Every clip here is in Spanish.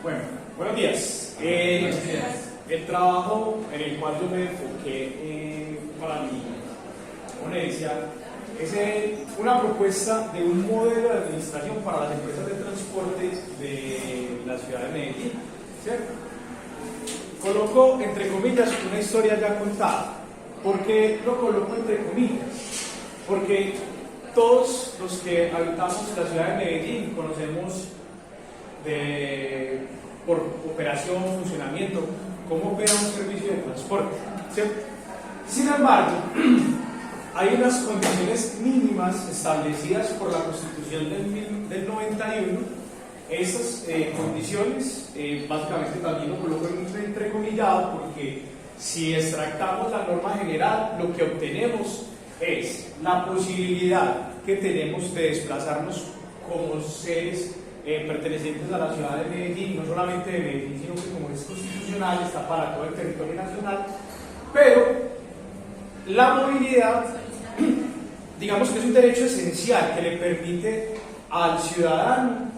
Bueno, buenos días. El trabajo en el cual yo me enfoqué para mi ponencia es una propuesta de un modelo de administración para las empresas de transporte de la ciudad de Medellín, ¿cierto? Coloco entre comillas una historia ya contada. ¿Por qué lo coloco entre comillas? Porque todos los que habitamos la ciudad de Medellín conocemos por operación, funcionamiento, cómo opera un servicio de transporte, ¿cierto? Sin embargo, hay unas condiciones mínimas establecidas por la Constitución del 91. Esas condiciones, básicamente también lo coloco entrecomillado, porque si extractamos la norma general, lo que obtenemos es la posibilidad que tenemos de desplazarnos como seres pertenecientes a la ciudad de Medellín, no solamente de Medellín, sino que como es constitucional, está para todo el territorio nacional, pero la movilidad, digamos que es un derecho esencial que le permite al ciudadano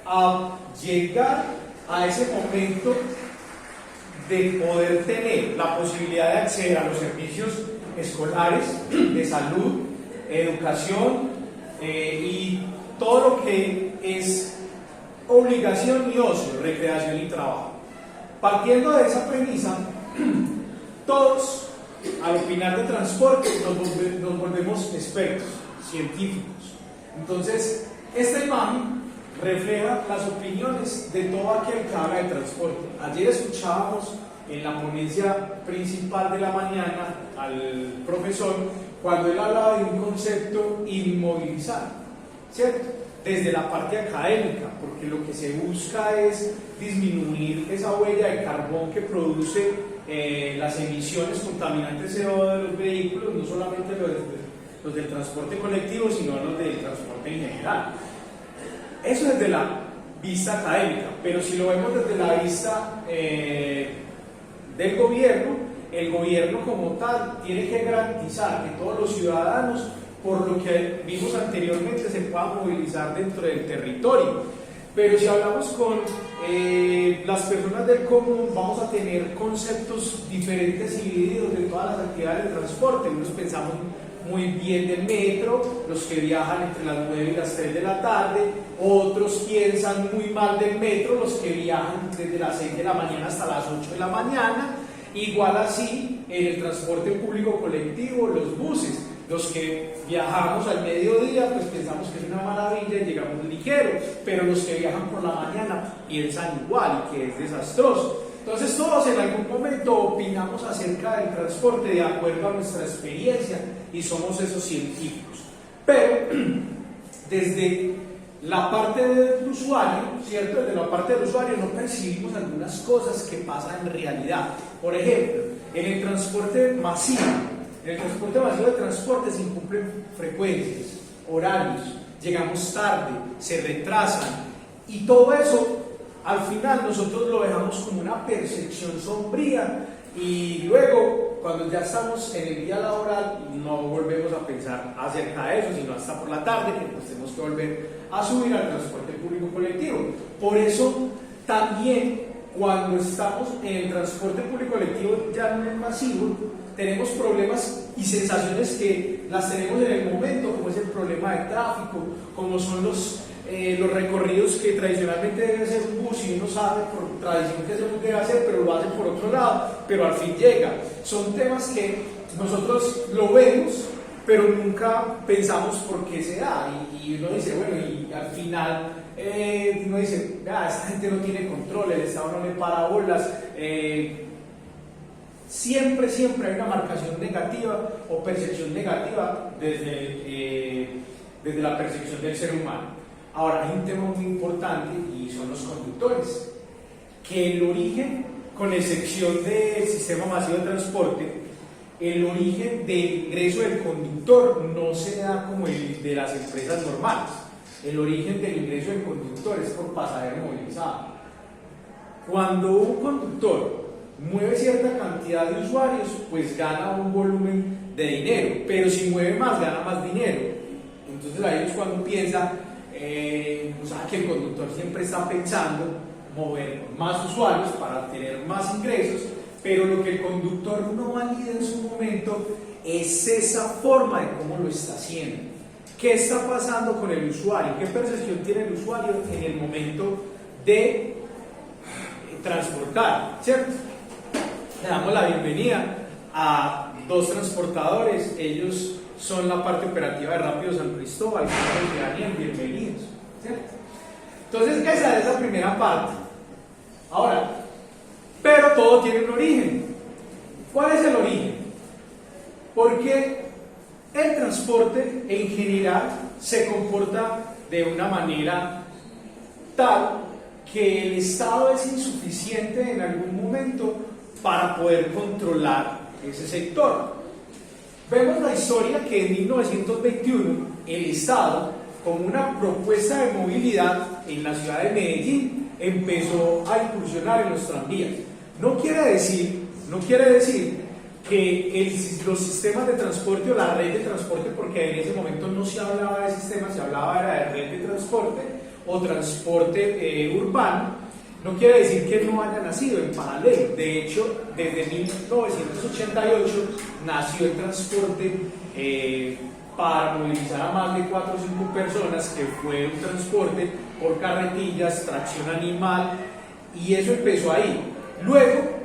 a llegar a ese momento de poder tener la posibilidad de acceder a los servicios escolares, de salud, educación y todo lo que es obligación y ocio, recreación y trabajo. Partiendo de esa premisa, todos al opinar de transporte nos volvemos expertos, científicos. Entonces, esta imagen refleja las opiniones de todo aquel que habla de transporte. Ayer escuchábamos en la ponencia principal de la mañana al profesor cuando él hablaba de un concepto inmovilizar, ¿cierto? Desde la parte académica, porque lo que se busca es disminuir esa huella de carbón que produce las emisiones contaminantes CO2 de los vehículos, no solamente los del transporte colectivo, sino los del transporte en general. Eso desde la vista académica, pero si lo vemos desde la vista del gobierno, el gobierno como tal tiene que garantizar que todos los ciudadanos, por lo que vimos anteriormente, se puedan movilizar dentro del territorio. Pero si hablamos con las personas del común, vamos a tener conceptos diferentes y divididos de todas las actividades de transporte. Unos pensamos muy bien del metro, los que viajan entre las 9 y las 3 de la tarde, otros piensan muy mal del metro, los que viajan desde las 6 de la mañana hasta las 8 de la mañana, igual así en el transporte público colectivo, los buses, los que viajamos al mediodía pues pensamos que es una maravilla y llegamos ligeros, pero los que viajan por la mañana piensan igual y que es desastroso. Entonces todos en algún momento opinamos acerca del transporte de acuerdo a nuestra experiencia y somos esos científicos. Pero desde la parte del usuario, ¿cierto? Desde la parte del usuario no percibimos algunas cosas que pasan en realidad. Por ejemplo, en el transporte masivo de transporte se incumplen frecuencias, horarios, llegamos tarde, se retrasan y todo eso al final nosotros lo dejamos como una percepción sombría y luego cuando ya estamos en el día laboral no volvemos a pensar acerca de eso, sino hasta por la tarde que pues tenemos que volver a subir al transporte público colectivo. Por eso también cuando estamos en el transporte público colectivo ya no es masivo, tenemos problemas y sensaciones que las tenemos en el momento, como es el problema de tráfico, como son los recorridos que tradicionalmente debe hacer un bus y uno sabe por tradición que eso no debe hacer, pero lo hace por otro lado, pero al fin llega. Son temas que nosotros lo vemos, pero nunca pensamos por qué se da. Y uno dice, bueno, y al final uno dice, esta gente no tiene control, el Estado no le para bolas. Siempre hay una marcación negativa o percepción negativa desde la percepción del ser humano. Ahora, hay un tema muy importante y son los conductores, que el origen, con excepción del sistema masivo de transporte, el origen del ingreso del conductor no se da como el de las empresas normales. El origen del ingreso del conductor es por pasajero movilizado. Cuando un conductor mueve cierta cantidad de usuarios, pues gana un volumen de dinero, pero si mueve más, gana más dinero. Entonces ahí es cuando piensa, que el conductor siempre está pensando mover más usuarios, para tener más ingresos, pero lo que el conductor no valida en su momento es esa forma de cómo lo está haciendo. ¿Qué está pasando con el usuario? ¿Qué percepción tiene el usuario en el momento de transportar? ¿Cierto? Le damos la bienvenida a dos transportadores. Ellos son la parte operativa de Rápido San Cristóbal. Daniel, bienvenidos. ¿Cierto? Entonces, esa es la primera parte. Ahora, pero todo tiene un origen. ¿Cuál es el origen? Porque el transporte en general se comporta de una manera tal que el Estado es insuficiente en algún momento para poder controlar ese sector. Vemos la historia que en 1921 el Estado, como una propuesta de movilidad en la ciudad de Medellín, empezó a incursionar en los tranvías. No quiere decir que los sistemas de transporte o la red de transporte, porque en ese momento no se hablaba de sistemas, se hablaba de red de transporte o transporte urbano, no quiere decir que no haya nacido en paralelo. De hecho, desde 1988 nació el transporte para movilizar a más de 4 o 5 personas, que fue un transporte por carretillas, tracción animal, y eso empezó ahí. Luego,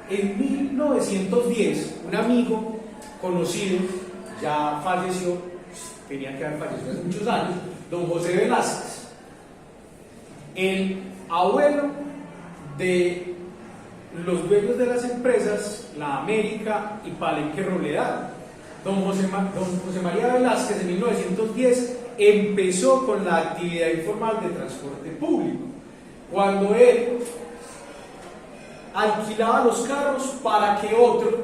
en 1910, un amigo conocido, ya falleció, tenía que haber fallecido hace muchos años, don José Velázquez, el abuelo de los dueños de las empresas La América y Palenque Roledal. Don José María Velázquez en 1910 empezó con la actividad informal de transporte público, cuando él alquilaba los carros para que otro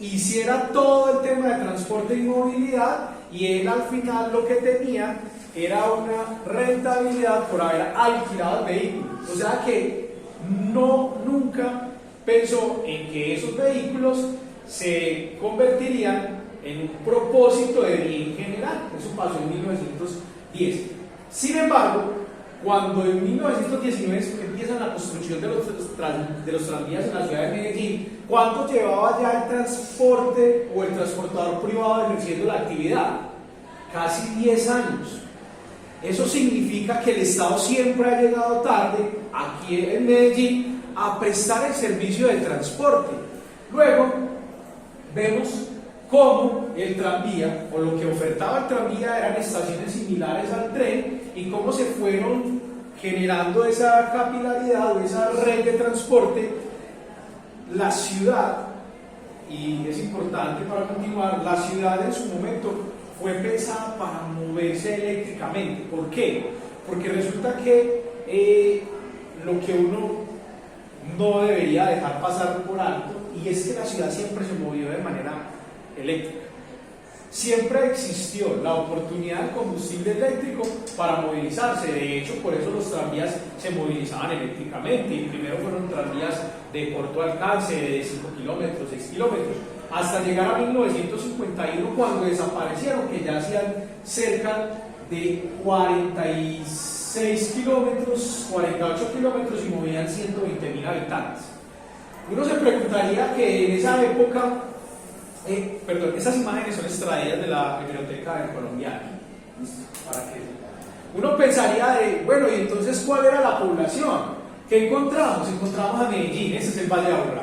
hiciera todo el tema de transporte y movilidad, y él al final lo que tenía era una rentabilidad por haber alquilado el vehículo. O sea que nunca pensó en que esos vehículos se convertirían en un propósito de bien general. Eso pasó en 1910. Sin embargo, cuando en 1919 empiezan la construcción de los tranvías en la ciudad de Medellín, ¿cuánto llevaba ya el transporte o el transportador privado ejerciendo la actividad? Casi 10 años. Eso significa que el Estado siempre ha llegado tarde aquí en Medellín a prestar el servicio de transporte. Luego vemos cómo el tranvía, o lo que ofertaba el tranvía, eran estaciones similares al tren, y cómo se fueron generando esa capilaridad o esa red de transporte. La ciudad, y es importante para continuar, la ciudad en su momento fue pensada para moverse eléctricamente. ¿Por qué? Porque resulta que lo que uno no debería dejar pasar por alto, y es que la ciudad siempre se movió de manera eléctrica. Siempre existió la oportunidad del combustible eléctrico para movilizarse. De hecho, por eso los tranvías se movilizaban eléctricamente, y primero fueron tranvías de corto alcance, de 5 kilómetros, 6 kilómetros, hasta llegar a 1951, cuando desaparecieron, que ya hacían cerca de 46 kilómetros, 48 kilómetros, y movían 120.000 habitantes. Uno se preguntaría que en esa época, esas imágenes son extraídas de la Biblioteca del Colombiano, para que uno pensaría bueno, y entonces ¿cuál era la población? ¿Qué encontramos? Encontramos a Medellín. Ese es el Valle de Aburrá.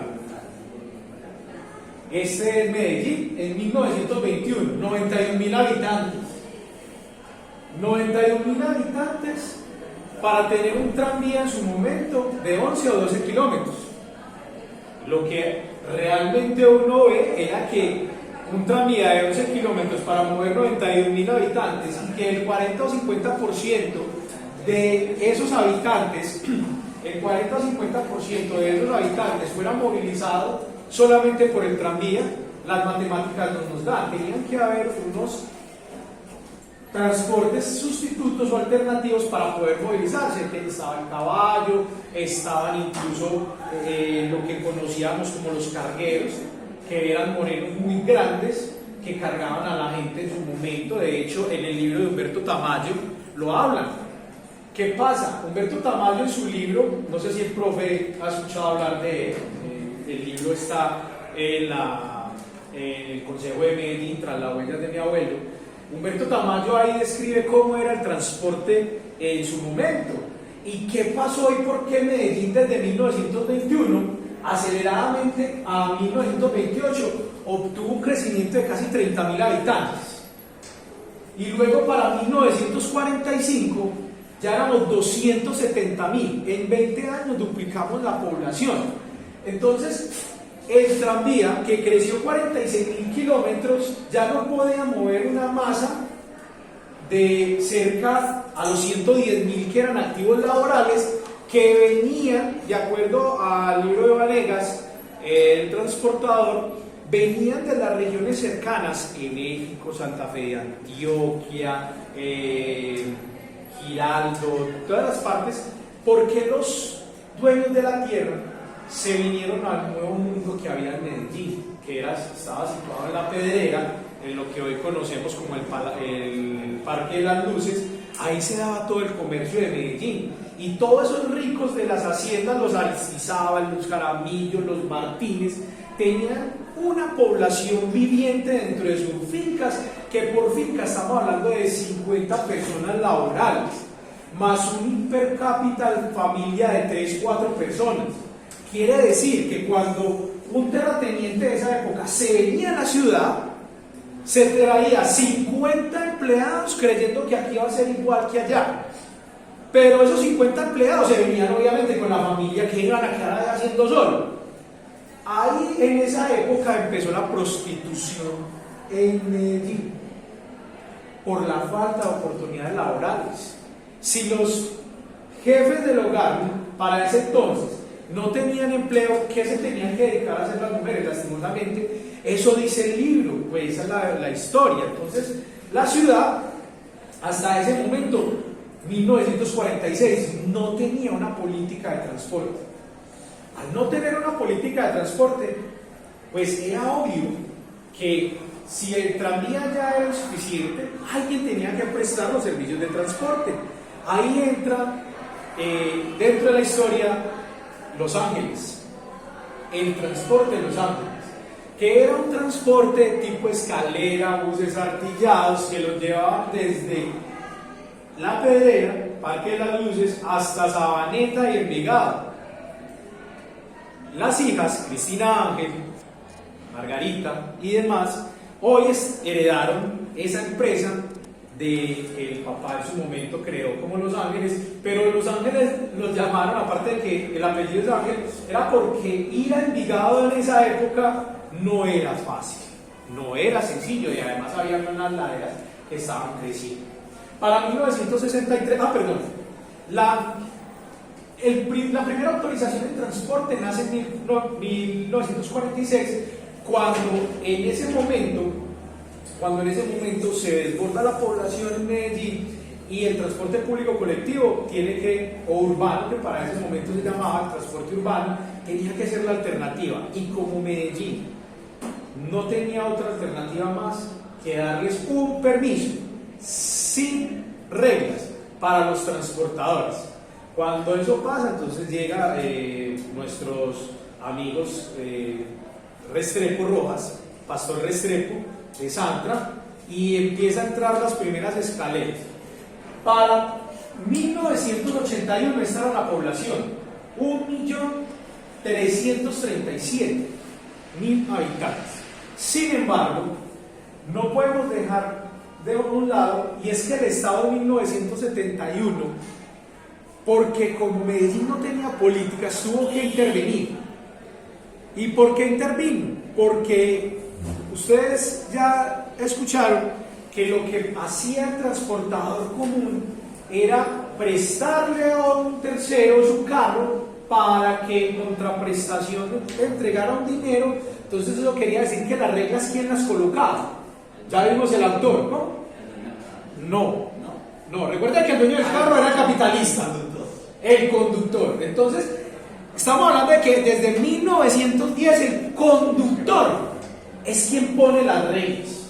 Este es Medellín en 1921, 91.000 habitantes. 91.000 habitantes para tener un tranvía en su momento de 11 o 12 kilómetros. Lo que realmente uno ve era que un tranvía de 11 kilómetros para mover 91.000 habitantes, y que el 40 o 50% de esos habitantes, el 40 o 50% de esos habitantes fueran movilizados solamente por el tranvía, las matemáticas no nos dan. Tenían que haber unos transportes sustitutos o alternativos para poder movilizarse. Estaba el caballo, estaban incluso lo que conocíamos como los cargueros, que eran morenos muy grandes que cargaban a la gente en su momento. De hecho, en el libro de Humberto Tamayo lo hablan. ¿Qué pasa? Humberto Tamayo en su libro, no sé si el profe ha escuchado hablar de él, el libro está en el Consejo de Medellín, tras las huellas de mi abuelo. Humberto Tamayo ahí describe cómo era el transporte en su momento y qué pasó y por qué Medellín desde 1921 aceleradamente a 1928 obtuvo un crecimiento de casi 30.000 habitantes y luego para 1945 ya éramos 270.000. En 20 años duplicamos la población. Entonces el tranvía, que creció 46.000 kilómetros, ya no podía mover una masa de cerca a los 110.000 que eran activos laborales, que venían, de acuerdo al libro de Vanegas, el transportador, venían de las regiones cercanas, en México, Santa Fe de Antioquia, Giraldo, todas las partes, porque los dueños de la tierra se vinieron al nuevo mundo que había en Medellín, que estaba situado en la Pedrera, en lo que hoy conocemos como el Parque de las Luces. Ahí se daba todo el comercio de Medellín, y todos esos ricos de las haciendas, los Aristizábal, los Jaramillo, los Martínez, tenían una población viviente dentro de sus fincas, que por finca estamos hablando de 50 personas laborales, más un per cápita familia de 3, 4 personas. Quiere decir que cuando un terrateniente de esa época se venía a la ciudad, se traía 50 empleados creyendo que aquí iba a ser igual que allá. Pero esos 50 empleados se venían obviamente con la familia que iban a quedar haciendo solo. Ahí en esa época empezó la prostitución en Medellín por la falta de oportunidades laborales. Si los jefes del hogar para ese entonces no tenían empleo, ¿qué se tenían que dedicar a hacer las mujeres? Lastimosamente, eso dice el libro, pues esa es la historia. Entonces, la ciudad, hasta ese momento, 1946, no tenía una política de transporte. Al no tener una política de transporte, pues era obvio que si el tranvía ya era suficiente, alguien tenía que prestar los servicios de transporte. Ahí entra, dentro de la historia, Los Ángeles, el transporte de Los Ángeles, que era un transporte tipo escalera, buses artillados, que los llevaban desde La Pedrera, Parque de las Luces, hasta Sabaneta y Envigado. Las hijas, Cristina Ángel, Margarita y demás, hoy heredaron esa empresa que el papá en su momento creó como Los Ángeles, pero Los Ángeles los llamaron, aparte de que el apellido es Ángel, era porque ir a Envigado en esa época no era fácil, no era sencillo, y además había unas laderas que estaban creciendo. Para 1963, la primera autorización de transporte nace en 1946, cuando en ese momento se desborda la población en Medellín y el transporte público colectivo o urbano, que para ese momento se llamaba el transporte urbano, tenía que ser la alternativa. Y como Medellín no tenía otra alternativa más que darles un permiso sin reglas para los transportadores. Cuando eso pasa, entonces llega nuestros amigos Restrepo Rojas, Pastor Restrepo de Santra, y empieza a entrar las primeras escaleras. Para 1981 esta era la población, 1.337.000 habitantes. Sin embargo, no podemos dejar de un lado, y es que el Estado de 1971, porque como Medellín no tenía políticas, tuvo que intervenir. ¿Y por qué intervino? Porque ustedes ya escucharon que lo que hacía el transportador común era prestarle a un tercero su carro para que en contraprestación le entregara un dinero. Entonces eso quería decir que las reglas, ¿quién las colocaba? Ya vimos el autor, ¿no? No, recuerda que el dueño del carro era el capitalista, el conductor. Entonces, estamos hablando de que desde 1910 el conductor es quien pone las reglas.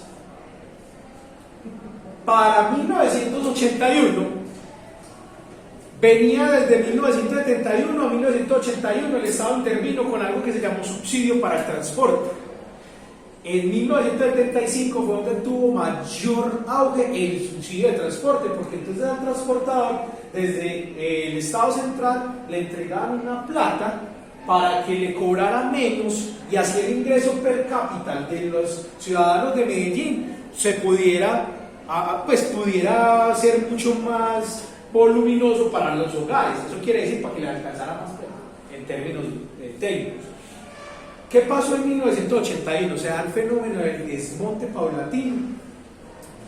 Para 1981, Venía desde 1971 a 1981, el Estado intervino con algo que se llamó subsidio para el transporte. En 1975 fue donde tuvo mayor auge el subsidio de transporte, porque entonces al transportador, desde el Estado central, le entregaban una plata para que le cobrara menos y así el ingreso per cápita de los ciudadanos de Medellín se pudiera ser mucho más voluminoso para los hogares. Eso quiere decir para que le alcanzara más en términos técnicos. ¿Qué pasó en 1981? Se da el fenómeno del desmonte paulatino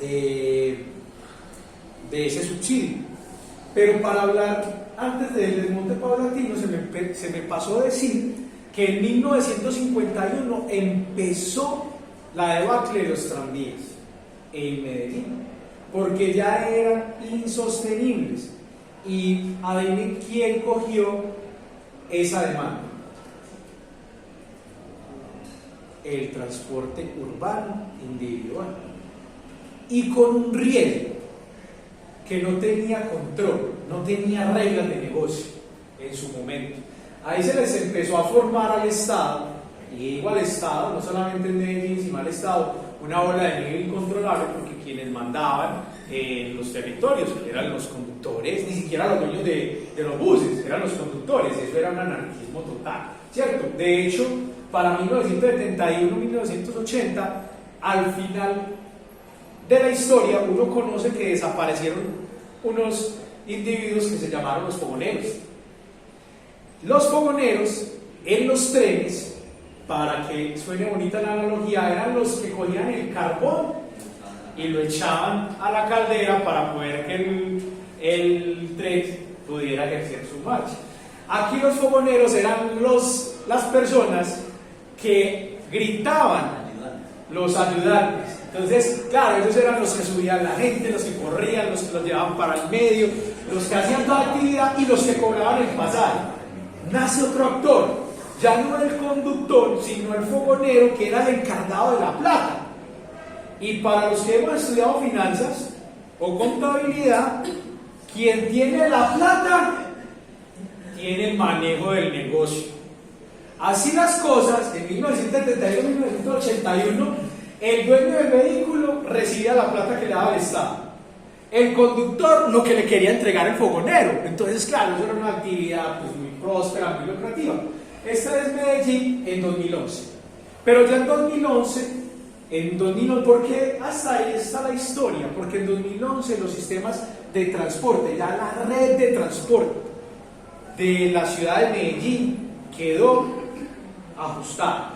de ese subsidio. Pero para hablar antes del desmonte paulatino se me pasó a decir que en 1951 empezó la debacle de los tranvías en Medellín, porque ya eran insostenibles. Y adivinen quién cogió esa demanda. El transporte urbano individual, y con un riesgo que no tenía control, no tenía reglas de negocio en su momento. Ahí se les empezó a formar al Estado, y digo al Estado, no solamente en Medellín, sino al Estado, una ola de nieve incontrolable, porque quienes mandaban en los territorios eran los conductores, ni siquiera los dueños de los buses, eran los conductores. Eso era un anarquismo total, ¿cierto? De hecho, para 1971-1980, al final de la historia, uno conoce que desaparecieron unos individuos que se llamaron los fogoneros. Los fogoneros en los trenes, para que suene bonita la analogía, eran los que cogían el carbón y lo echaban a la caldera para poder que el tren pudiera ejercer su marcha. Aquí los fogoneros eran las personas que gritaban, los ayudantes. Entonces, claro, ellos eran los que subían la gente, los que corrían, los que los llevaban para el medio, los que hacían toda actividad y los que cobraban el pasaje. Nace otro actor, ya no el conductor, sino el fogonero, que era el encargado de la plata. Y para los que hemos estudiado finanzas o contabilidad, quien tiene la plata tiene el manejo del negocio. Así las cosas, en 1971-1981, el dueño del vehículo recibía la plata que le daba el Estado. El conductor lo que le quería entregar el fogonero. Entonces, claro, eso era una actividad pues, muy próspera, muy lucrativa. Esta es Medellín en 2011. Pero ya en 2011, porque hasta ahí está la historia, porque en 2011 los sistemas de transporte, ya la red de transporte de la ciudad de Medellín quedó ajustada.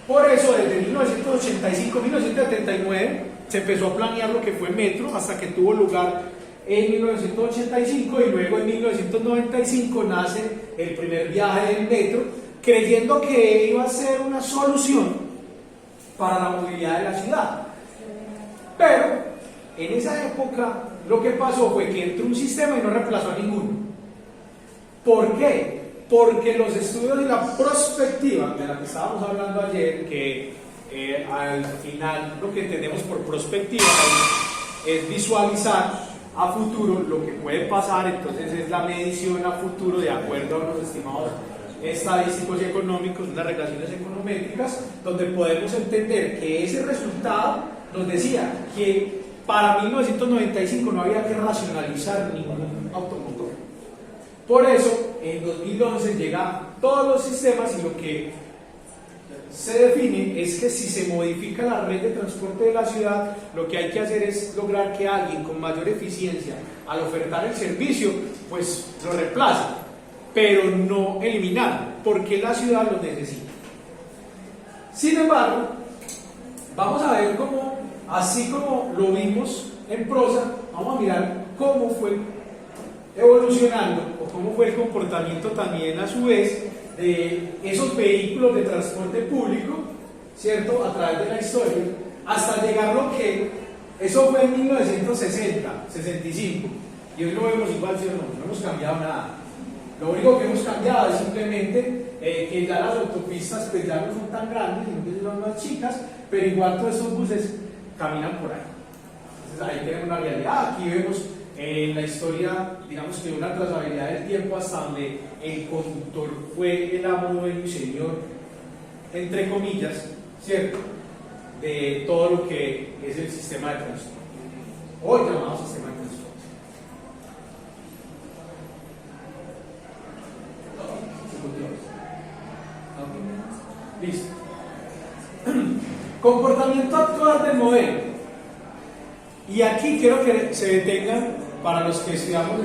Por eso desde 1985-1979 se empezó a planear lo que fue Metro, hasta que tuvo lugar en 1985, y luego en 1995 nace el primer viaje del Metro, creyendo que iba a ser una solución para la movilidad de la ciudad. Pero en esa época lo que pasó fue que entró un sistema y no reemplazó a ninguno. ¿Por qué? Porque los estudios de la prospectiva, de la que estábamos hablando ayer, que al final lo que entendemos por prospectiva es visualizar a futuro lo que puede pasar, entonces es la medición a futuro de acuerdo a unos estimados estadísticos y económicos, unas regulaciones econométricas, donde podemos entender que ese resultado nos decía que para 1995 no había que racionalizar ningún automotor. Por eso, en 2011 llegan todos los sistemas, y lo que se define es que si se modifica la red de transporte de la ciudad, lo que hay que hacer es lograr que alguien con mayor eficiencia al ofertar el servicio, pues lo reemplace, pero no eliminarlo, porque la ciudad lo necesita. Sin embargo, vamos a ver cómo, así como lo vimos en prosa, vamos a mirar cómo fue evolucionando o cómo fue el comportamiento también a su vez de esos vehículos de transporte público, ¿cierto?, a través de la historia, hasta llegar lo que, eso fue en 1960, 65, y hoy lo vemos igual, ¿sí o no? No hemos cambiado nada. Lo único que hemos cambiado es simplemente que ya las autopistas pues ya no son tan grandes, sino que son más chicas, pero igual todos estos buses caminan por ahí. Entonces ahí tenemos una realidad. Aquí vemos en la historia, digamos que una trazabilidad del tiempo hasta donde el conductor fue el amo, dueño y señor, entre comillas, ¿cierto?, de todo lo que es el sistema de transporte, hoy llamado sistema de transporte. Listo. Comportamiento actual del modelo. Y aquí quiero que se detengan, para los que estudiamos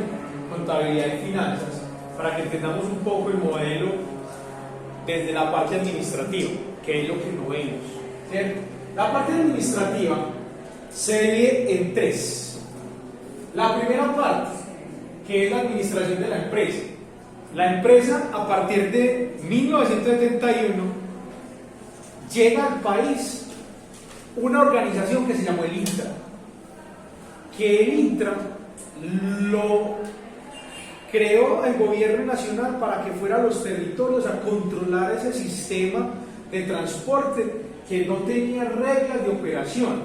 contabilidad y finanzas, para que entendamos un poco el modelo desde la parte administrativa, que es lo que no vemos, ¿cierto? La parte administrativa se divide en tres. La primera parte, que es la administración de la empresa. La empresa, a partir de 1971, llega al país una organización que se llamó el Intra, que el Intra lo creó el gobierno nacional para que fuera a los territorios a controlar ese sistema de transporte que no tenía reglas de operación.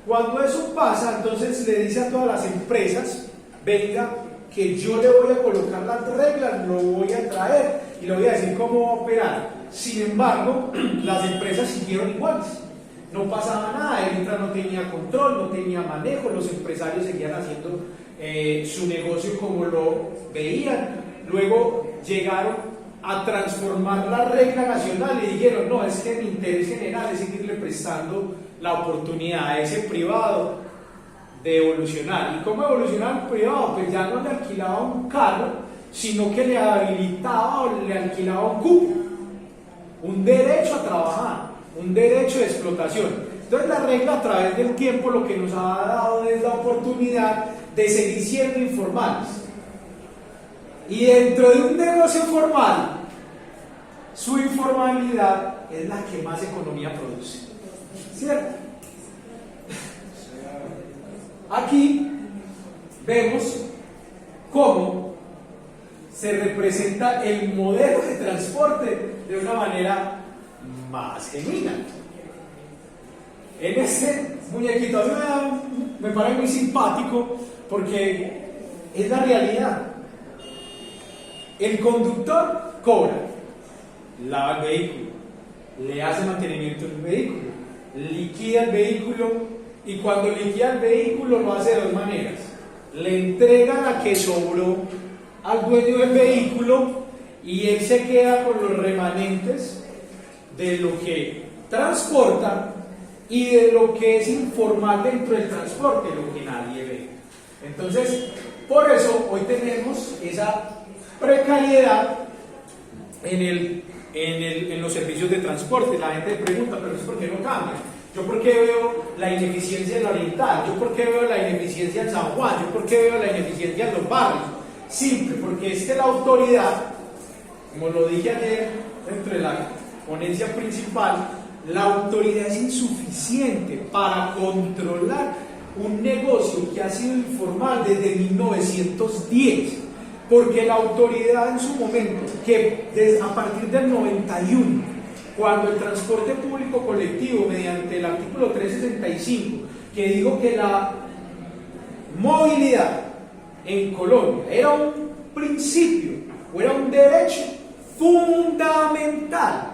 Cuando eso pasa, entonces le dice a todas las empresas: venga, que yo le voy a colocar las reglas, lo voy a traer y le voy a decir cómo va a operar. Sin embargo, las empresas siguieron iguales, no pasaba nada, el Intra no tenía control, no tenía manejo, los empresarios seguían haciendo su negocio como lo veían. Luego llegaron a transformar la regla nacional y dijeron: no, es que mi interés general es seguirle prestando la oportunidad a ese privado de evolucionar. ¿Y cómo evolucionaba el privado? Pues ya no le alquilaba un carro, sino que le habilitaba o le alquilaba un cupo, un derecho a trabajar, un derecho de explotación. Entonces la regla, a través del tiempo, lo que nos ha dado es la oportunidad de seguir siendo informales. Y dentro de un negocio formal, su informalidad es la que más economía produce, ¿cierto? Aquí vemos cómo se representa el modelo de transporte de una manera más genuina. En este muñequito, a mí me parece muy simpático porque es la realidad. El conductor cobra, lava el vehículo, le hace mantenimiento al vehículo, liquida el vehículo, y cuando liquida el vehículo lo hace de dos maneras: le entrega la que sobró al dueño del vehículo y él se queda con los remanentes de lo que transporta y de lo que es informal dentro del transporte, lo que nadie ve. Entonces, por eso hoy tenemos esa precariedad en los servicios de transporte. La gente pregunta: pero es ¿por qué no cambia? Yo por qué veo la ineficiencia en la Oriental, yo por qué veo la ineficiencia en San Juan, yo por qué veo la ineficiencia en los barrios. Simple, porque es que la autoridad, como lo dije ayer dentro de la ponencia principal, la autoridad es insuficiente para controlar un negocio que ha sido informal desde 1910, porque la autoridad en su momento, que a partir del 91, cuando el transporte público colectivo, mediante el artículo 365, que dijo que la movilidad en Colombia era un principio o era un derecho fundamental,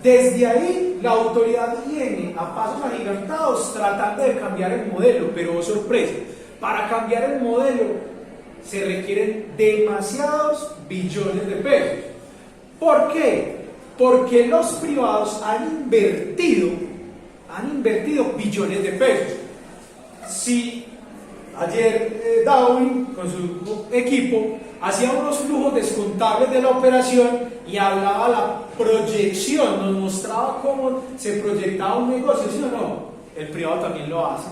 desde ahí la autoridad viene a pasos agigantados tratando de cambiar el modelo, pero oh sorpresa, para cambiar el modelo se requieren demasiados billones de pesos. ¿Por qué? Porque los privados han invertido billones de pesos. Si ayer Darwin con su equipo hacía unos flujos descontables de la operación y hablaba la proyección, nos mostraba cómo se proyectaba un negocio, ¿sí o no? El privado también lo hace.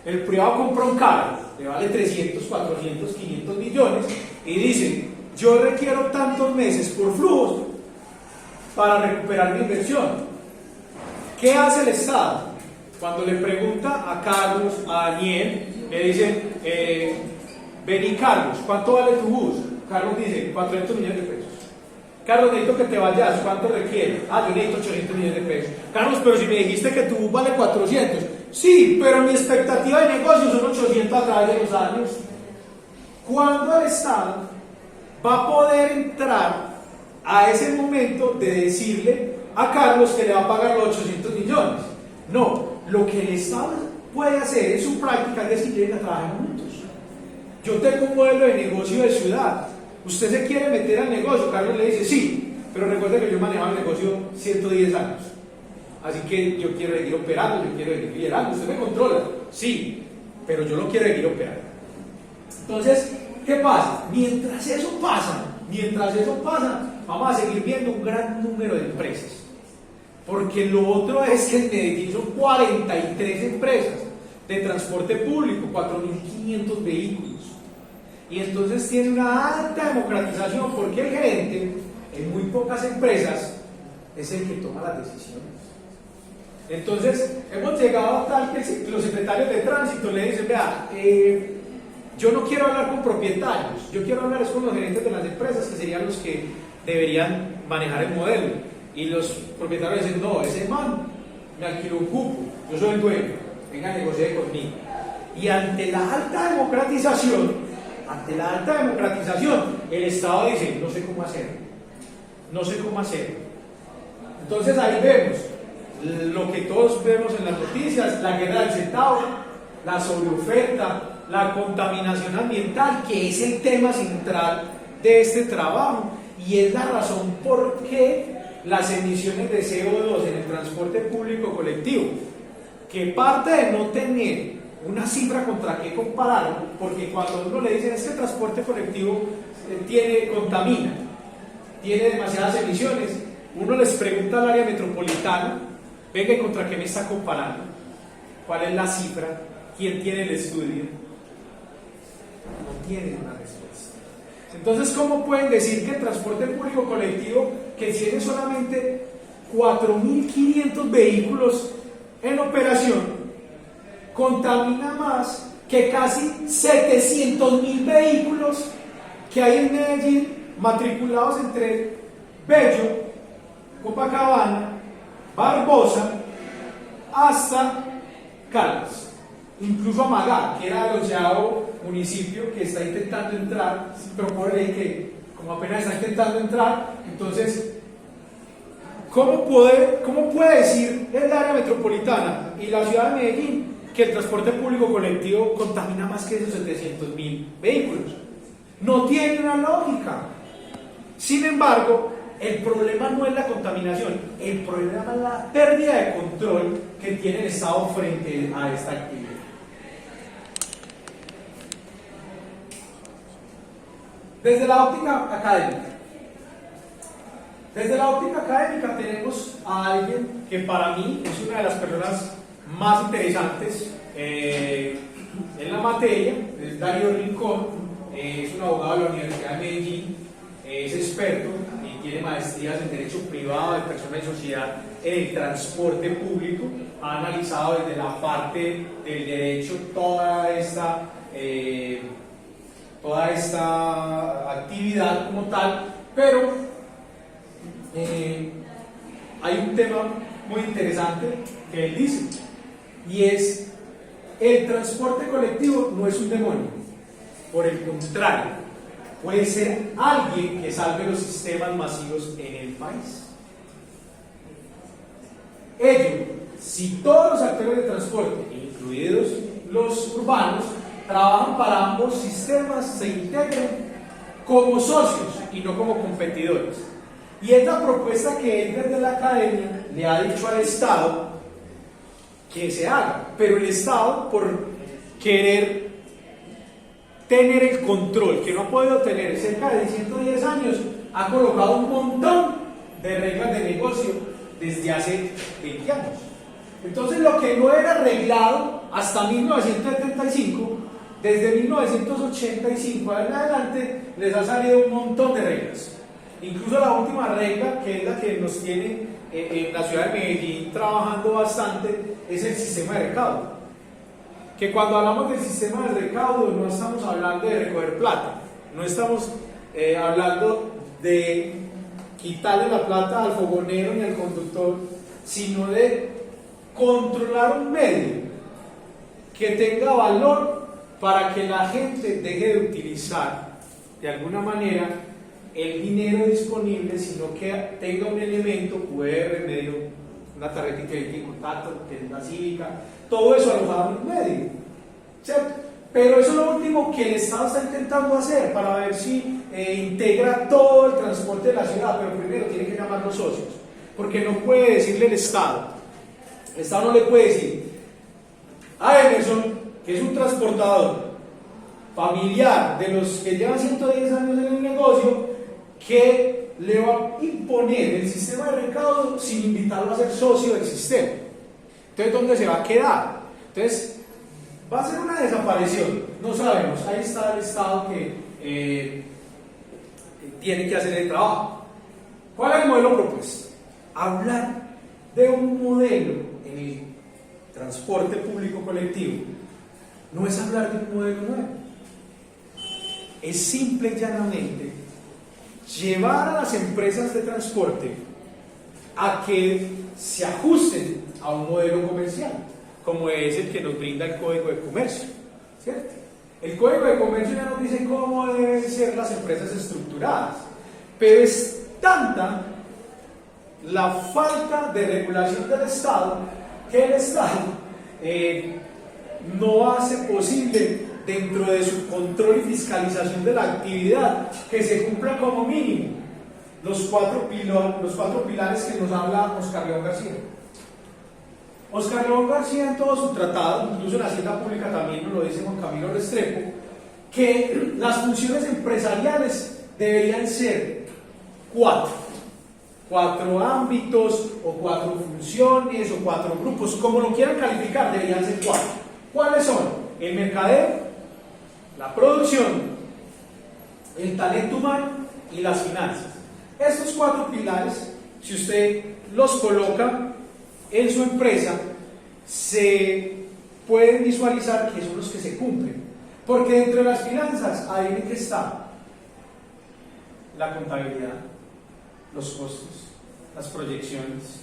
El privado compra un carro, le vale 300, 400, 500 millones y dice: yo requiero tantos meses por flujos para recuperar mi inversión. ¿Qué hace el Estado? Cuando le pregunta a Carlos, a Daniel, le dicen: vení Carlos, ¿cuánto vale tu bus? Carlos dice: 400 millones de pesos. Carlos, necesito que te vayas, ¿cuánto requieres? Yo necesito 800 millones de pesos. Carlos, pero si me dijiste que tu bus vale 400. Sí, pero mi expectativa de negocio son 800 a través de los años. ¿Cuándo el Estado va a poder entrar a ese momento de decirle a Carlos que le va a pagar los 800 millones? No, lo que el Estado puede hacer en su práctica es decirle, trabajemos juntos. Yo tengo un modelo de negocio de ciudad. Usted se quiere meter al negocio. Carlos le dice, sí, pero recuerde que yo manejaba el negocio 110 años. Así que yo quiero seguir operando, yo quiero seguir liderando. Usted me controla, sí, pero yo lo quiero seguir operando. Entonces, ¿qué pasa? Mientras eso pasa, vamos a seguir viendo un gran número de empresas. Porque lo otro es que en Medellín son 43 empresas de transporte público, 4.500 vehículos. Y entonces tiene una alta democratización porque el gerente, en muy pocas empresas, es el que toma las decisiones. Entonces, hemos llegado a tal que los secretarios de tránsito le dicen, vea, yo no quiero hablar con propietarios, yo quiero hablar con los gerentes de las empresas, que serían los que deberían manejar el modelo. Y los propietarios dicen, no, ese man me alquiló un cupo, yo soy el dueño, venga, negocie conmigo. Y ante la alta democratización, el Estado dice, no sé cómo hacerlo. Entonces ahí vemos lo que todos vemos en las noticias, la guerra del centavo, la sobreoferta, la contaminación ambiental, que es el tema central de este trabajo y es la razón por qué las emisiones de CO2 en el transporte público colectivo, que parte de no tener una cifra contra qué compararlo, porque cuando uno le dice es que el transporte colectivo contamina, tiene demasiadas emisiones, uno les pregunta al área metropolitana, venga, ¿contra qué me está comparando? ¿Cuál es la cifra? ¿Quién tiene el estudio? No tienen una respuesta. Entonces, ¿cómo pueden decir que el transporte público colectivo, que tiene solamente 4.500 vehículos en operación, contamina más que casi 700.000 vehículos que hay en Medellín matriculados entre Bello, Copacabana, Barbosa, hasta Caldas, incluso Amagá, que era el 11º municipio que está intentando entrar, pero por ley que como apenas está intentando entrar, entonces, ¿cómo puede decir el área metropolitana y la ciudad de Medellín que el transporte público colectivo contamina más que esos 700.000 vehículos? No tiene una lógica. Sin embargo, el problema no es la contaminación, el problema es la pérdida de control que tiene el Estado frente a esta actividad. Desde la óptica académica tenemos a alguien que para mí es una de las personas más interesantes en la materia, es Darío Rincón, es un abogado de la Universidad de Medellín, es experto y tiene maestrías en Derecho Privado de Persona y Sociedad en el transporte público, ha analizado desde la parte del derecho toda esta actividad como tal, pero hay un tema muy interesante que él dice, y es: el transporte colectivo no es un demonio, por el contrario, puede ser alguien que salve los sistemas masivos en el país. Ello, si todos los actores de transporte, incluidos los urbanos, trabajan para ambos sistemas, se integran como socios y no como competidores. Y es la propuesta que él desde la academia le ha dicho al Estado que se haga, pero el Estado, por querer tener el control que no ha podido tener cerca de 110 años, ha colocado un montón de reglas de negocio desde hace 20 años. Entonces, lo que no era arreglado hasta 1975, desde 1985 en adelante, les ha salido un montón de reglas. Incluso la última regla, que es la que nos tiene en la ciudad de Medellín trabajando bastante, es el sistema de recaudo. Que cuando hablamos del sistema de recaudo no estamos hablando de recoger plata, no estamos hablando de quitarle la plata al fogonero ni al conductor, sino de controlar un medio que tenga valor para que la gente deje de utilizar de alguna manera el dinero disponible, sino que tenga un elemento QR, medio, una tarjeta de contacto, que es la cívica, todo eso alojado en un medio, ¿cierto? Pero eso es lo último que el Estado está intentando hacer para ver si integra todo el transporte de la ciudad, pero primero tiene que llamar los socios, porque no puede decirle el Estado no le puede decir a Emerson, que es un transportador familiar de los que llevan 110 años en el negocio, que le va a imponer el sistema de recaudo sin invitarlo a ser socio del sistema. Entonces, ¿dónde se va a quedar? Entonces, va a ser una desaparición, no sabemos. Ahí está el Estado que tiene que hacer el trabajo. ¿Cuál es el modelo propuesto? Hablar de un modelo en el transporte público colectivo no es hablar de un modelo nuevo, es simple y llanamente llevar a las empresas de transporte a que se ajusten a un modelo comercial, como es el que nos brinda el Código de Comercio, ¿cierto? El Código de Comercio ya nos dice cómo deben ser las empresas estructuradas, pero es tanta la falta de regulación del Estado que el Estado no hace posible, dentro de su control y fiscalización de la actividad, que se cumpla como mínimo los cuatro pilares que nos habla Oscar León García. Oscar León García, en todo su tratado, incluso en la Hacienda Pública también nos lo dice Juan Camilo Restrepo, que las funciones empresariales deberían ser cuatro ámbitos, o 4 funciones, o 4 grupos, como lo quieran calificar, deberían ser 4. ¿Cuáles son? El mercadeo, la producción, el talento humano y las finanzas. Estos 4 pilares, si usted los coloca en su empresa, se pueden visualizar que son los que se cumplen, porque dentro de las finanzas, ahí que está la contabilidad, los costos, las proyecciones,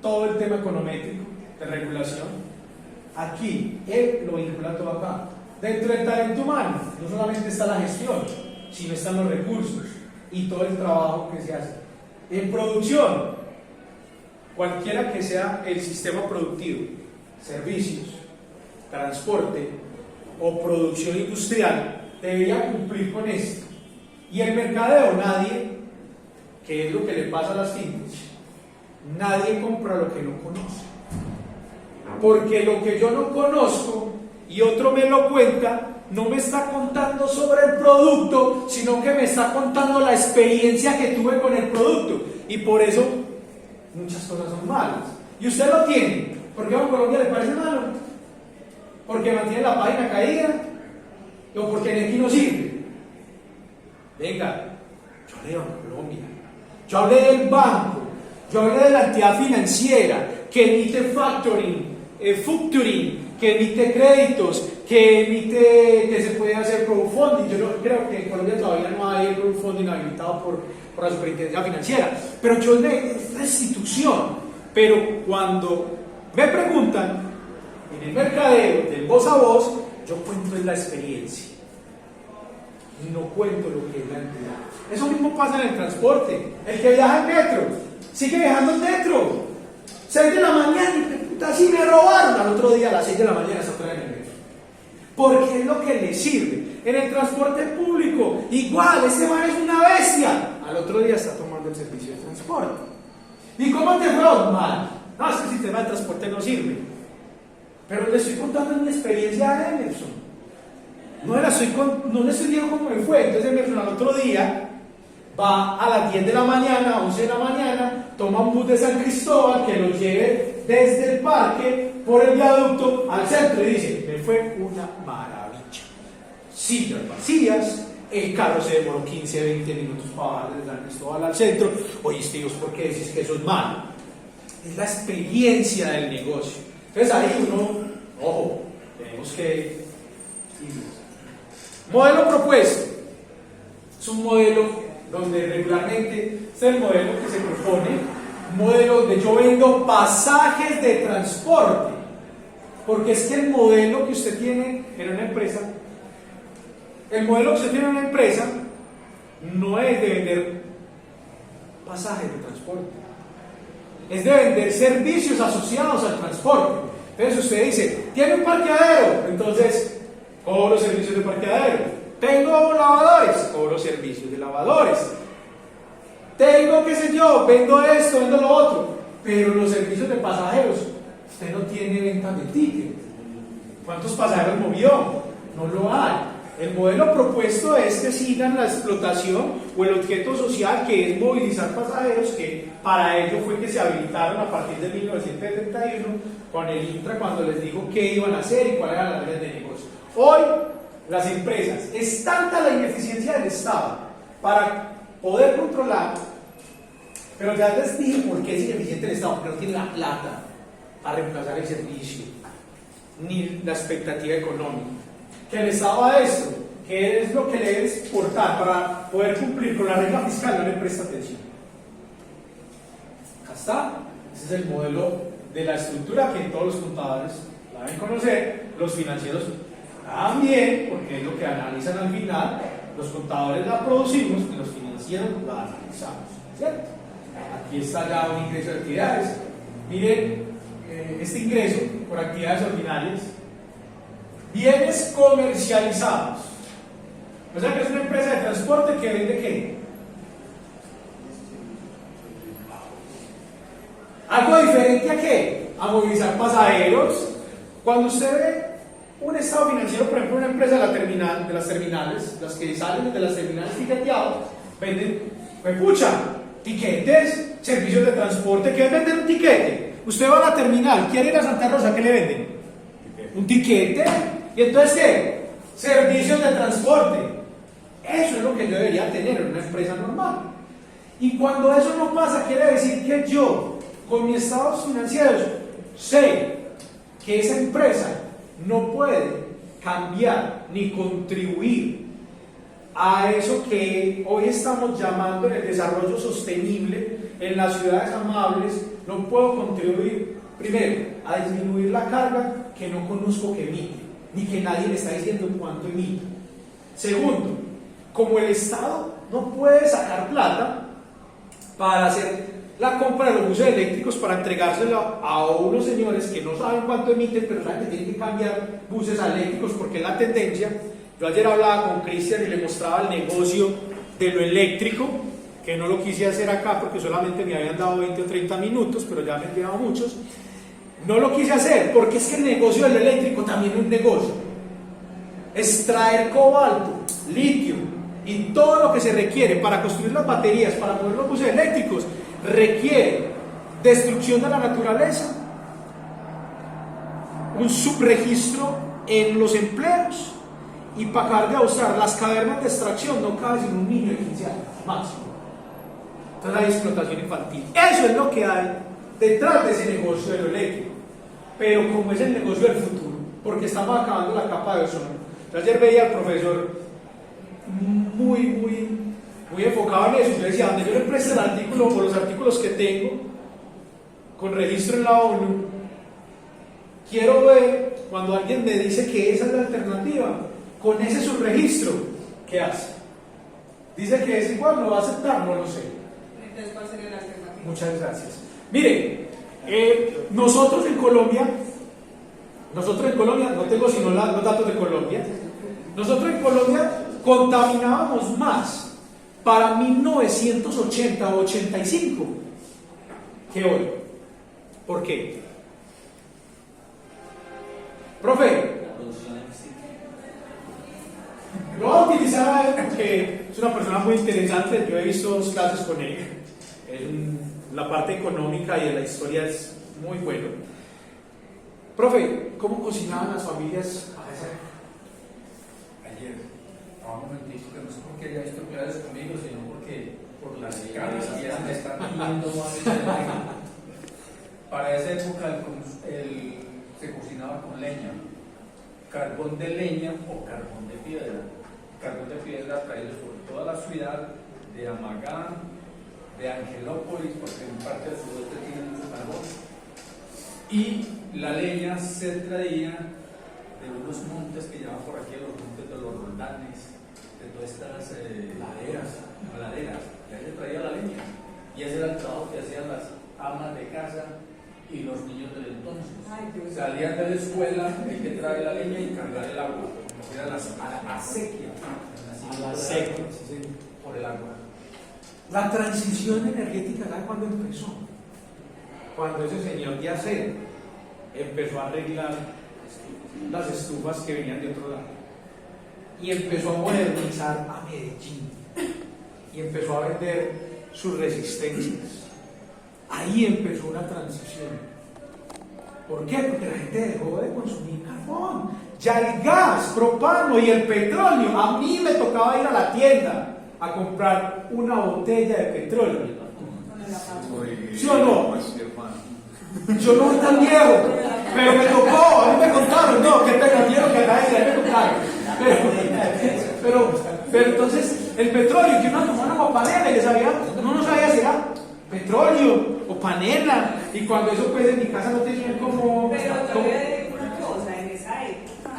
todo el tema econométrico, de regulación. Aquí, él lo vincula todo acá. Dentro del talento humano, no solamente está la gestión, sino están los recursos y todo el trabajo que se hace. En producción, cualquiera que sea el sistema productivo, servicios, transporte o producción industrial, debería cumplir con esto. Y el mercadeo, nadie, que es lo que le pasa a las fintech, nadie compra lo que no conoce. Porque lo que yo no conozco y otro me lo cuenta, no me está contando sobre el producto, sino que me está contando la experiencia que tuve con el producto. Y por eso muchas cosas son malas. Y usted lo tiene. ¿Por qué a Colombia le parece malo? ¿Porque mantiene la página caída? ¿O porque en aquí no sirve? Venga, yo hablé de Colombia, yo hablé del banco, yo hablé de la entidad financiera que emite factoring, que emite créditos, que se puede hacer crowdfunding. Yo no creo que en Colombia todavía no hay crowdfunding habilitado por la superintendencia financiera, pero yo de esta institución. Pero cuando me preguntan en el mercadeo, del voz a voz, yo cuento la experiencia, no cuento lo que es la entidad. Eso mismo pasa en el transporte. El que viaja en metro sigue viajando en metro, 6 de la mañana, y puta, si me robaron, al otro día a las 6 de la mañana está otra vez en el metro, porque es lo que le sirve. En el transporte público igual, ese man es una bestia, al otro día está tomando el servicio de transporte. ¿Y cómo te fue? Mal. No, es que el sistema de transporte no sirve, pero le estoy contando mi experiencia a Emerson. No le estoy diciendo cómo me fue. Entonces Emerson al otro día va a las 10 de la mañana, 11 de la mañana, toma un bus de San Cristóbal que lo lleve desde el parque por el viaducto al centro y dice: me fue una maravilla. Sillas vacías, el carro se demoró 15, 20 minutos para bajar desde San Cristóbal al centro. Oye, tíos, ¿por qué decís que eso es malo? Es la experiencia del negocio. Entonces ahí uno, ojo, tenemos que... Modelo propuesto es un modelo donde regularmente es el modelo que se propone, un modelo donde yo vendo pasajes de transporte Porque es que el modelo que usted tiene en una empresa, el modelo que usted tiene en una empresa no es de vender pasajes de transporte, es de vender servicios asociados al transporte. Entonces usted dice, tiene un parqueadero, entonces cobro servicios de parqueadero. Tengo lavadores, cobro servicios de lavadores. Tengo, qué sé yo, vendo esto, vendo lo otro. Pero los servicios de pasajeros, usted no tiene ventas de ticket. ¿Cuántos pasajeros movió? No lo hay. El modelo propuesto es que sigan la explotación o el objeto social, que es movilizar pasajeros, que para ello fue que se habilitaron a partir de 1971 con el Intra, cuando les dijo qué iban a hacer y cuáles eran las áreas de negocio. Hoy las empresas, es tanta la ineficiencia del Estado para poder controlar, pero ya les dije por qué es ineficiente el Estado, porque no tiene la plata para reemplazar el servicio ni la expectativa económica. Que el Estado a esto, que es lo que le debe exportar para poder cumplir con la regla fiscal, no le presta atención. Acá está, ese es el modelo de la estructura que todos los contadores la deben conocer, los financieros también, porque es lo que analizan al final. Los contadores la producimos y los financieros la analizamos, ¿cierto? Aquí está ya un ingreso de actividades. Miren, este ingreso por actividades ordinarias, bienes comercializados. O sea que es una empresa de transporte que vende ¿qué? Algo diferente a ¿qué? A movilizar pasajeros. Cuando usted ve un estado financiero, por ejemplo, una empresa de las terminales, las que salen de las terminales tiqueteados, venden, pues pucha, tiquetes, servicios de transporte. ¿Qué es vender un tiquete? Usted va a la terminal, quiere ir a Santa Rosa, ¿qué le venden? Un tiquete. ¿Y entonces qué? Servicios de transporte. Eso es lo que yo debería tener en una empresa normal. Y cuando eso no pasa, quiere decir que yo, con mis estados financieros, sé que esa empresa no puede cambiar ni contribuir a eso que hoy estamos llamando en el desarrollo sostenible en las ciudades amables. No puedo contribuir, primero, a disminuir la carga que no conozco que emite, ni que nadie le está diciendo cuánto emite. Segundo, como el Estado no puede sacar plata para hacer la compra de los buses eléctricos para entregárselo a unos señores que no saben cuánto emiten, pero saben que tienen que cambiar buses a eléctricos porque es la tendencia. Yo ayer hablaba con Cristian y le mostraba el negocio de lo eléctrico, que no lo quise hacer acá porque solamente me habían dado 20 o 30 minutos, pero ya me han llegado muchos. No lo quise hacer porque es que el negocio del eléctrico también es un negocio. Extraer cobalto, litio y todo lo que se requiere para construir las baterías, para poner los buses eléctricos, requiere destrucción de la naturaleza, un subregistro en los empleos, y para acabar de usar las cavernas de extracción no cabe sin un niño de 15 años máximo. Entonces hay explotación infantil. Eso es lo que hay detrás de ese negocio de lo eléctrico, pero como es el negocio del futuro, porque estamos acabando la capa de ozono. Yo ayer veía al profesor muy enfocado en eso. Yo decía, donde yo le preste el artículo o los artículos que tengo con registro en la ONU, quiero ver cuando alguien me dice que esa es la alternativa, con ese subregistro, ¿qué hace? Dice que es igual, ¿lo va a aceptar? No lo sé. Entonces, ¿cuál sería la alternativa? Muchas gracias. Miren, nosotros en Colombia, no tengo sino los datos de Colombia, nosotros en Colombia contaminábamos más para 1980 o 85 que hoy. ¿Por qué? Profe, lo voy a utilizar a él porque es una persona muy interesante. Yo he visto dos clases con él. La parte económica y de la historia es muy bueno. Profe, ¿cómo cocinaban las familias a esa época? Ayer, un momentito, que no sé por qué haya visto clases conmigo, sino porque por las caras ya me están pidiendo más ese tema. Para esa época se cocinaba con leña, carbón de leña o carbón de piedra. Carbón de piedra traído por toda la ciudad de Amagán, de Angelópolis, porque en parte del sudeste tienen mucho carbón. Y la leña se traía de unos montes que llaman por aquí, los montes de los Roldanes, de todas estas laderas, y ahí se traía la leña. Y ese era el trabajo que hacían las amas de casa y los niños del entonces. Salían de la escuela, hay que traer la leña y cargar el agua, como si era a la acequia. A la acequia, sí, sí. Por el agua. La transición energética, ¿sabes cuándo empezó? Cuando ese señor de acero empezó a arreglar las estufas que venían de otro lado y empezó a modernizar a Medellín y empezó a vender sus resistencias. Ahí empezó una transición. ¿Por qué? Porque la gente dejó de consumir carbón. Ya el gas, propano y el petróleo, a mí me tocaba ir a la tienda a comprar una botella de petróleo. ¿Sí o no? Yo no soy tan viejo, pero me tocó, a mí me contaron, no, que tenga miedo que nadie me contaron. Pero entonces, el petróleo, que uno tomó una agua panela y uno no sabía si era petróleo o panela, y cuando eso pues en mi casa no tenía como... Pero te voy a decir una cosa, en esa época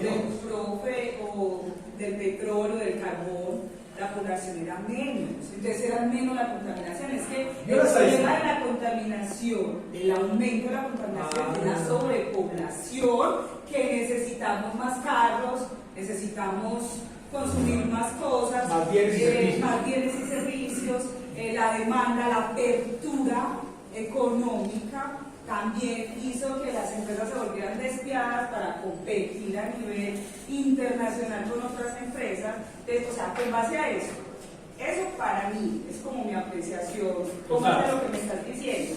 del profe o del petróleo, del carbón, la población era menos, entonces era menos la contaminación. Es que el problema de la contaminación, el aumento de la contaminación, es la sobrepoblación, que necesitamos más carros, necesitamos consumir más cosas, más bienes y servicios, la demanda, la apertura económica también hizo que las empresas se volvieran despiadadas para competir a nivel internacional con otras empresas. Entonces, o sea, en base a eso para mí es como mi apreciación, como de lo que me estás diciendo.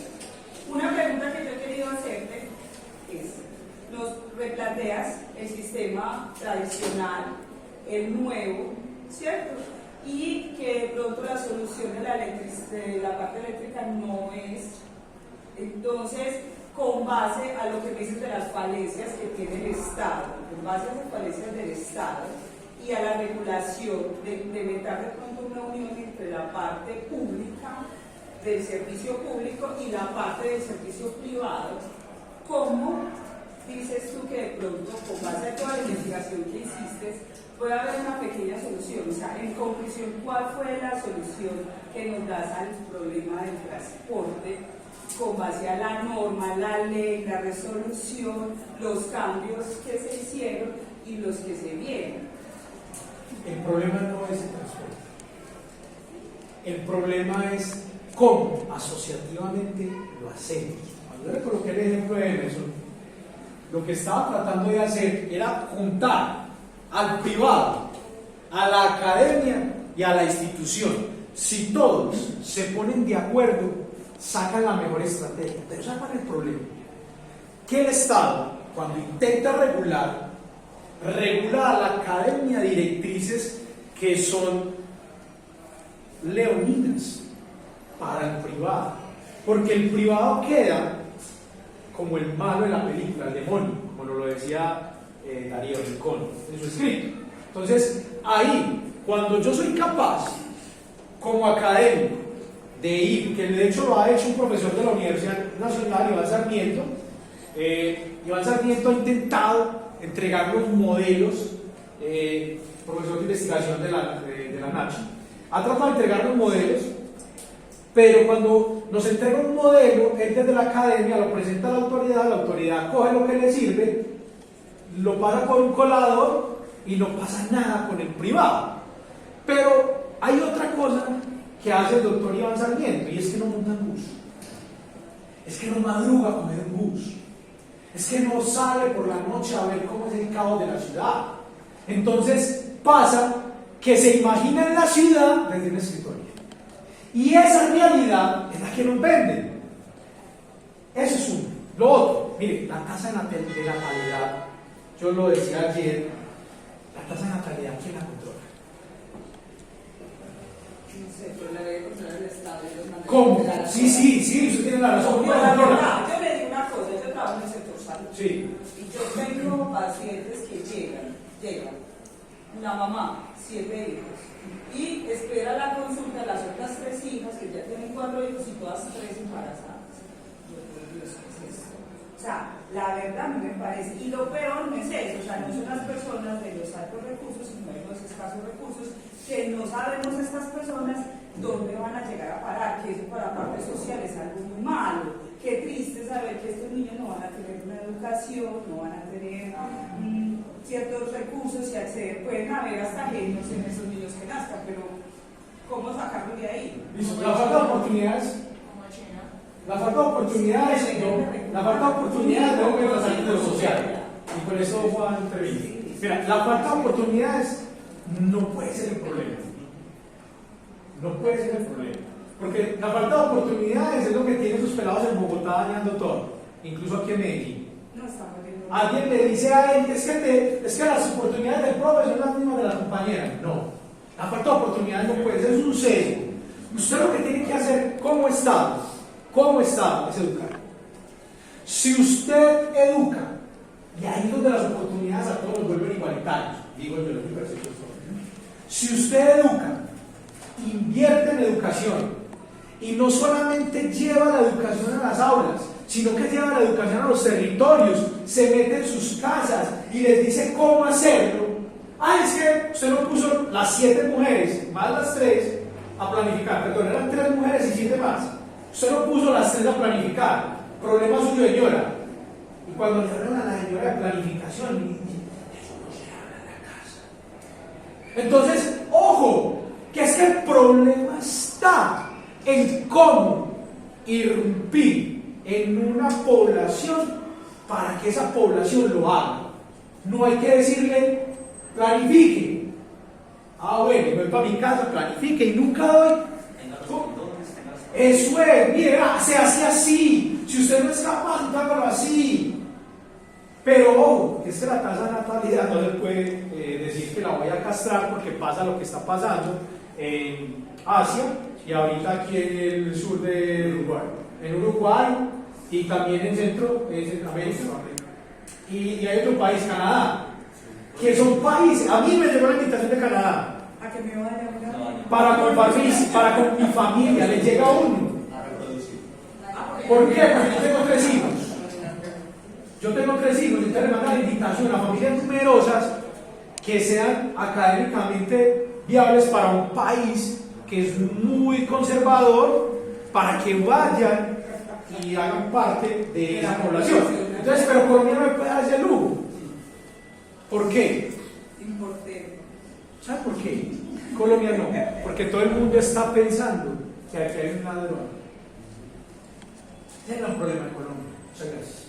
Una pregunta que yo he querido hacerte es, nos replanteas el sistema tradicional, el nuevo, ¿cierto? Y que de pronto la solución de la parte eléctrica no es. Entonces, con base a lo que me dices de las falencias que tiene el Estado, con base a las falencias del Estado y a la regulación de implementar de pronto una unión entre la parte pública del servicio público y la parte del servicio privado, ¿cómo dices tú que de pronto, con base a toda la investigación que hiciste, puede haber una pequeña solución? O sea, en conclusión, ¿cuál fue la solución que nos das al problema del transporte con base a la norma, la ley, la resolución, los cambios que se hicieron y los que se vienen? El problema no es el transporte. El problema es cómo asociativamente lo hacemos. Cuando yo le coloqué el ejemplo de Emerson, lo que estaba tratando de hacer era juntar al privado, a la academia y a la institución. Si todos se ponen de acuerdo, sacan la mejor estrategia. Pero ¿saben cuál es el problema? Que el Estado, cuando intenta regula a la academia directrices que son leoninas para el privado, porque el privado queda como el malo de la película, el demonio, como nos lo decía Darío Rincón en su escrito. Entonces, ahí, cuando yo soy capaz, como académico, de ir, que de hecho lo ha hecho un profesor de la Universidad Nacional, Iván Sarmiento. Iván Sarmiento ha intentado entregar los modelos, profesor de investigación de la Nachi, ha tratado de entregar los modelos, pero cuando nos entrega un modelo, él desde la academia lo presenta a la autoridad coge lo que le sirve, lo pasa por un colador y no pasa nada con el privado. Pero hay otra cosa que hace el doctor Iván Sarmiento, y es que no monta en bus, es que no madruga a comer en bus, es que no sale por la noche a ver cómo es el caos de la ciudad. Entonces pasa que se imagina en la ciudad desde un escritorio, y esa realidad es la que nos venden. Eso es uno. Lo otro, mire, la tasa de natalidad, yo lo decía ayer, la tasa de natalidad, ¿quién la controla? No sé, pero la debe controlar el Estado. ¿Cómo? Sí, usted tiene la razón. Yo le digo una cosa, yo trabajo en el sector salud. Sí. Y yo tengo pacientes que llegan, una mamá, 7 hijos, y espera la consulta de las otras 3 hijas, que ya tienen 4 hijos y todas 3 embarazadas. Yo, por Dios, ¿qué es esto? O sea, la verdad a mí me parece, y lo peor no es eso, o sea, no son las personas de los altos recursos, sino de los escasos recursos, que no sabemos estas personas dónde van a llegar a parar, que eso para la parte social es algo muy malo. Qué triste saber que estos niños no van a tener una educación, no van a tener ciertos recursos y acceder, pueden haber hasta genios en esos niños que nazcan, pero ¿cómo sacarlos de ahí? La falta de oportunidades. La falta de oportunidades, la falta de oportunidades no veo la salud de lo social. Y por eso Juan interviene. Mira, la falta de oportunidades no puede ser el problema. No puede ser el problema. Porque la falta de oportunidades es lo que tienen sus pelados en Bogotá dañando todo, incluso aquí en Medellín. Alguien le dice a él, es que las oportunidades del profe son las mismas de la compañera. No, la falta de oportunidades no puede ser, es un sesgo. Usted lo que tiene que hacer como Estado, es educar. Si usted educa, y ahí es donde las oportunidades a todos nos vuelven igualitarios, digo yo, mi percepción. Si usted educa, invierte en educación, y no solamente lleva la educación a las aulas, sino que lleva la educación a los territorios, se mete en sus casas y les dice cómo hacerlo. Es que usted no puso las 7 mujeres más las 3 a planificar, perdón, eran 3 mujeres y 7 más. Usted no puso las 3 a planificar, problema suyo, señora. Y cuando le hablan a la señora de planificación, eso no se habla en la casa. Entonces, ojo, que es que el problema está en cómo irrumpir en una población para que esa población lo haga. No hay que decirle, planifique. Bueno, voy para mi casa, planifique y nunca doy. Eso es, mire, se hace así. Si usted no es capaz, hágalo así. Pero ojo, es que la tasa de natalidad no le puede decir que la voy a castrar porque pasa lo que está pasando en Asia y ahorita aquí en el sur de Uruguay. En Uruguay y también en Centroamérica. Y hay otro país, Canadá, que son países. A mí me llegó la invitación de Canadá. ¿A que me vaya para con mi familia, le llega a uno. ¿Por qué? Porque yo tengo 3 hijos. Entonces le mandan la invitación a familias numerosas que sean académicamente viables para un país que es muy conservador, para que vayan y hagan parte de esa población. Entonces, pero Colombia no me puede dar ese lujo. ¿Por qué? ¿Sabe por qué? Colombia no, porque todo el mundo está pensando que aquí hay un ladrón. Ese es el problema de Colombia. Muchas gracias.